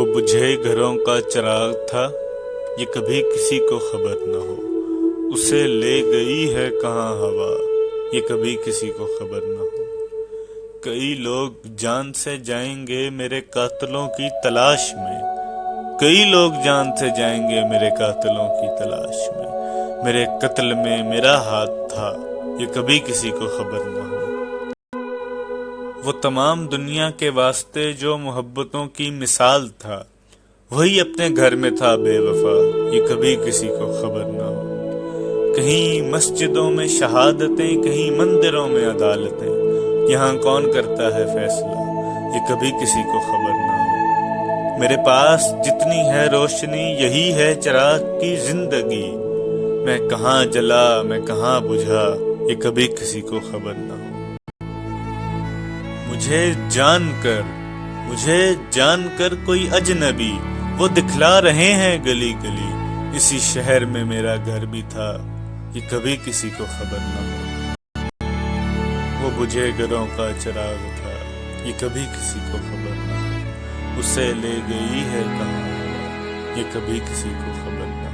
وہ بجھے گھروں کا چراغ تھا، یہ کبھی کسی کو خبر نہ ہو، اسے لے گئی ہے کہاں ہوا، یہ کبھی کسی کو خبر نہ ہو۔ کئی لوگ جان سے جائیں گے میرے قاتلوں کی تلاش میں، کئی لوگ جان سے جائیں گے میرے قاتلوں کی تلاش میں، میرے قتل میں میرا ہاتھ تھا، یہ کبھی کسی کو خبر نہ ہو۔ وہ تمام دنیا کے واسطے جو محبتوں کی مثال تھا، وہی اپنے گھر میں تھا بے وفا، یہ کبھی کسی کو خبر نہ ہو۔ کہیں مسجدوں میں شہادتیں، کہیں مندروں میں عدالتیں، یہاں کون کرتا ہے فیصلہ، یہ کبھی کسی کو خبر نہ ہو۔ میرے پاس جتنی ہے روشنی، یہی ہے چراغ کی زندگی، میں کہاں جلا میں کہاں بجھا، یہ کبھی کسی کو خبر نہ ہو۔ مجھے جان کر کوئی اجنبی وہ دکھلا رہے ہیں گلی گلی، اسی شہر میں میرا گھر بھی تھا، یہ کبھی کسی کو خبر نہ ہو۔ وہ بجھے گھروں کا چراغ تھا، یہ کبھی کسی کو خبر نہ ہو، اسے لے گئی ہے کہاں ہوا، یہ کبھی کسی کو خبر نہ ہو۔